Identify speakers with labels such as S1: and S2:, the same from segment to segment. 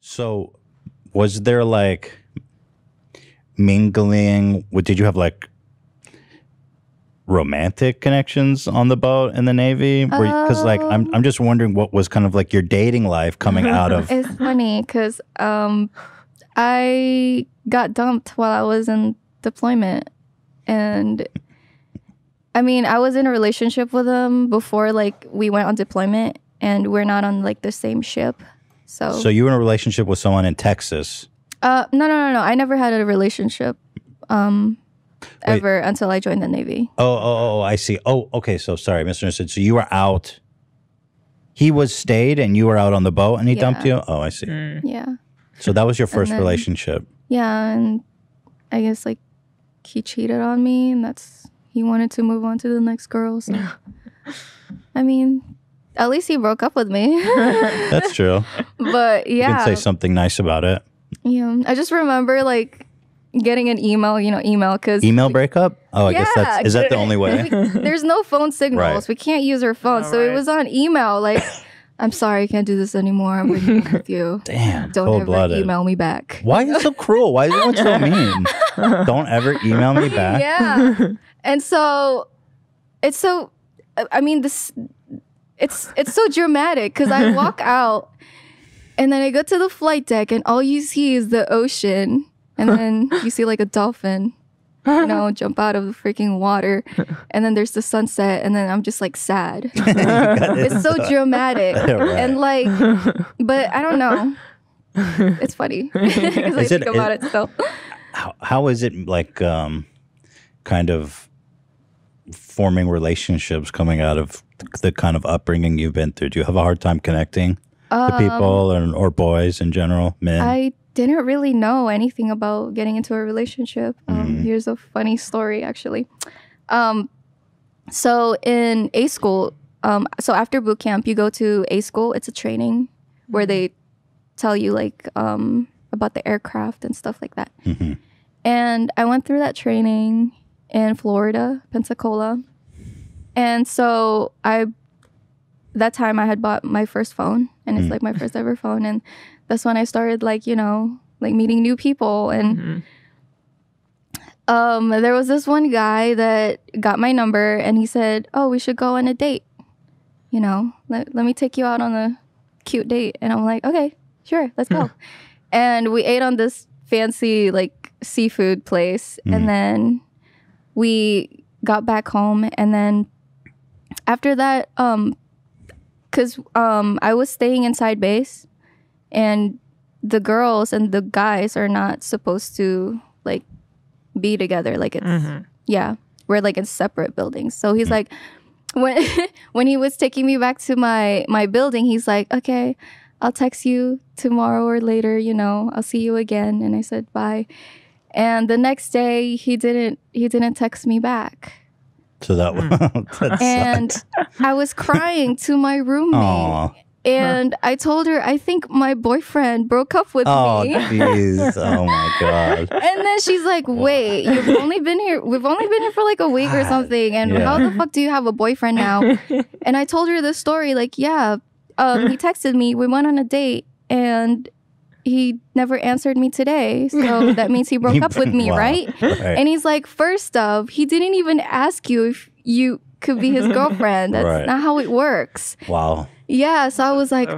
S1: So, was there like mingling? Did you have like romantic connections on the boat in the Navy? Because like I'm just wondering what was kind of like your dating life coming out of.
S2: It's funny because I got dumped while I was in deployment, and I mean I was in a relationship with him before like we went on deployment, and we're not on like the same ship. So
S1: you were in a relationship with someone in Texas?
S2: No. I never had a relationship ever until I joined the Navy.
S1: Oh, I see. Oh, okay. So sorry, misunderstood. So you were out. He stayed, and you were out on the boat, and he dumped you. Oh, I see.
S2: Yeah.
S1: So that was your first relationship.
S2: Yeah, and I guess like he cheated on me, and he wanted to move on to the next girl. So I mean, at least he broke up with me.
S1: That's true.
S2: But yeah,
S1: you can say something nice about it.
S2: Yeah, I just remember like getting an email, because
S1: email breakup. Oh, I guess is that the only way?
S2: There's no phone signals.
S1: Right.
S2: We can't use our phones, so it was on email. Like, I'm sorry, I can't do this anymore. I'm breaking up with you.
S1: Damn,
S2: don't ever email me back.
S1: Why are you so cruel? Why is everyone so mean? Don't ever email me back.
S2: Yeah, and so it's so. I mean, it's so dramatic because I walk out and then I go to the flight deck and all you see is the ocean, and then you see like a dolphin, jump out of the freaking water, and then there's the sunset, and then I'm just like sad. It's so dramatic. Right. And like, but I don't know. It's funny because I think about it still.
S1: How is it like kind of forming relationships coming out of the kind of upbringing you've been through? Do you have a hard time connecting to people or boys in general, men?
S2: I didn't really know anything about getting into a relationship. Here's a funny story, actually. So in A school, so after boot camp, you go to A school. It's a training where they tell you like about the aircraft and stuff like that. And I went through that training in Florida, Pensacola. And so that time I had bought my first phone, and it's like my first ever phone. And that's when I started like meeting new people. And there was this one guy that got my number, and he said, "Oh, we should go on a date. Let me take you out on a cute date." And I'm like, "Okay, sure, let's go." And we ate on this fancy like seafood place, and then we got back home. And then after that, because I was staying inside base, and the girls and the guys are not supposed to like be together. Like it's we're like in separate buildings. So he's like, when he was taking me back to my building, he's like, "Okay, I'll text you tomorrow or later. I'll see you again." And I said bye. And the next day, he didn't text me back.
S1: So that
S2: and I was crying to my roommate. Aww. And I told her, "I think my boyfriend broke up with me."
S1: Oh, jeez. Oh, my God.
S2: And then she's like, "Wait, we've only been here for like a week or something. And how the fuck do you have a boyfriend now?" And I told her the story. Like, he texted me. We went on a date, and he never answered me today. So that means he broke up with me, right? And he's like, "First off, he didn't even ask you if you could be his girlfriend. That's not how it works."
S1: Wow.
S2: Yeah, so I was like,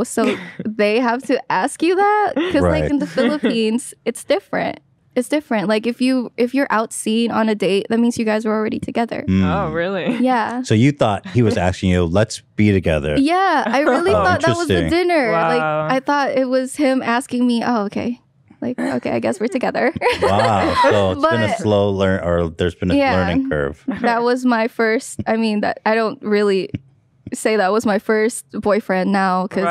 S2: so they have to ask you that? Because like in the Philippines, it's different. It's different. Like if you're out seen on a date, that means you guys were already together.
S3: Oh, really?
S2: Yeah.
S1: So you thought he was asking you, "Let's be together."
S2: Yeah, I really thought that was the dinner.
S3: Wow.
S2: Like I thought it was him asking me, "Oh, okay. Like, okay, I guess we're together."
S1: Wow. So it's been a slow there's been a learning curve.
S2: That was my first, that I don't really say that was my first boyfriend now, because,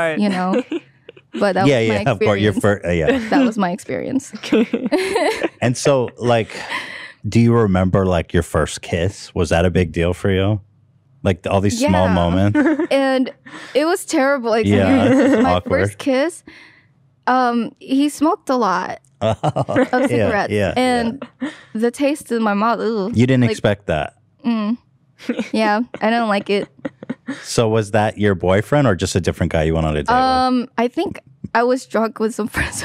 S2: but that was my experience.
S1: Of course, your first,
S2: That was my experience.
S1: And so, like, do you remember, like, your first kiss? Was that a big deal for you? Like, all these small moments?
S2: And it was terrible. Like, my
S1: awkward.
S2: first kiss, he smoked a lot of cigarettes. And the taste in my mouth, ugh.
S1: You didn't expect that?
S2: Yeah, I don't like it.
S1: So was that your boyfriend or just a different guy you went on a date with?
S2: I think I was drunk with some friends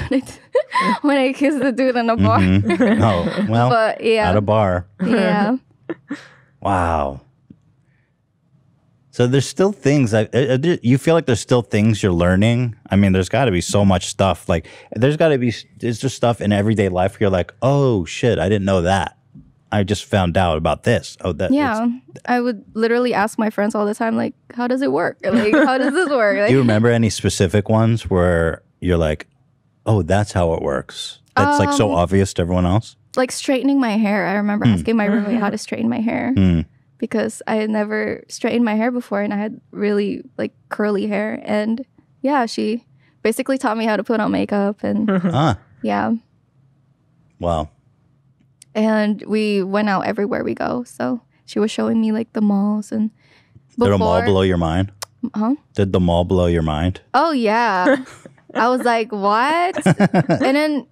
S2: when I kissed the dude in a bar.
S1: Oh, well,
S2: But yeah.
S1: at a bar.
S2: Yeah.
S1: Wow. So there's still things you feel like there's still things you're learning. I mean, there's got to be so much stuff. Like there's just stuff in everyday life where you're like, oh shit, I didn't know that. I just found out about this. Oh, that.
S2: Yeah. I would literally ask my friends all the time, like, how does it work? Like, how does this work? Like,
S1: do you remember any specific ones where you're like, oh, that's how it works? That's like so obvious to everyone else.
S2: Like straightening my hair. I remember asking my roommate how to straighten my hair because I had never straightened my hair before, and I had really like curly hair. And yeah, she basically taught me how to put on makeup and yeah.
S1: Wow.
S2: And we went out everywhere we go. So she was showing me like the malls and
S1: Did a mall blow your mind?
S2: Huh?
S1: Did the mall blow your mind?
S2: Oh yeah. I was like, what? And then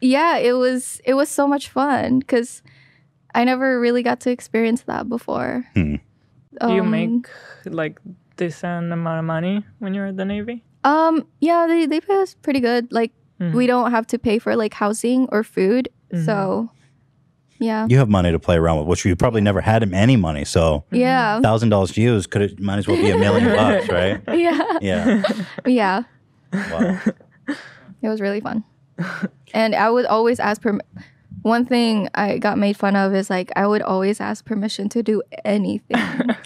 S2: yeah, it was so much fun because I never really got to experience that before.
S3: Do you make like decent amount of money when you're at the Navy?
S2: Yeah, they pay us pretty good. Like we don't have to pay for like housing or food. So yeah.
S1: You have money to play around with, which you probably never had any money. So
S2: yeah,
S1: $1,000 to use might as well be $1 million, right?
S2: Yeah.
S1: Yeah.
S2: Yeah.
S1: Wow.
S2: It was really fun. And I would always ask one thing I got made fun of is like I would always ask permission to do anything.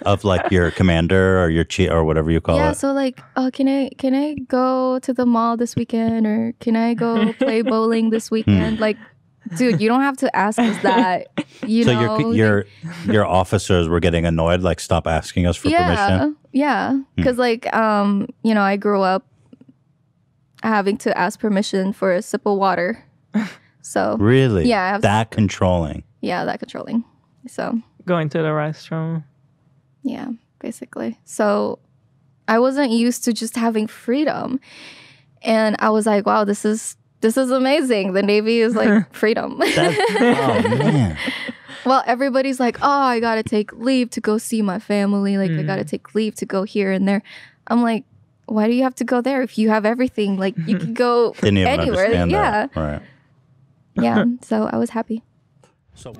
S1: Of like your commander or your chief or whatever you call it.
S2: Yeah, so like, oh, can I go to the mall this weekend, or can I go play bowling this weekend? Like, dude, you don't have to ask us that. You know, your officers were getting annoyed. Like, stop asking us for permission. Yeah, because like you know, I grew up having to ask permission for a sip of water. So
S1: really,
S2: yeah,
S1: that controlling.
S2: Yeah, that controlling. So
S3: going to the restroom.
S2: Yeah, basically. So I wasn't used to just having freedom, and I was like, wow, this is amazing. The Navy is like freedom.
S1: Oh man.
S2: Well, everybody's like, oh, I gotta take leave to go see my family. Like I gotta take leave to go here and there. I'm like, why do you have to go there if you have everything? Like you can go
S1: Didn't even
S2: anywhere.
S1: understand
S2: Yeah.
S1: that. Right.
S2: Yeah. So I was happy.
S1: So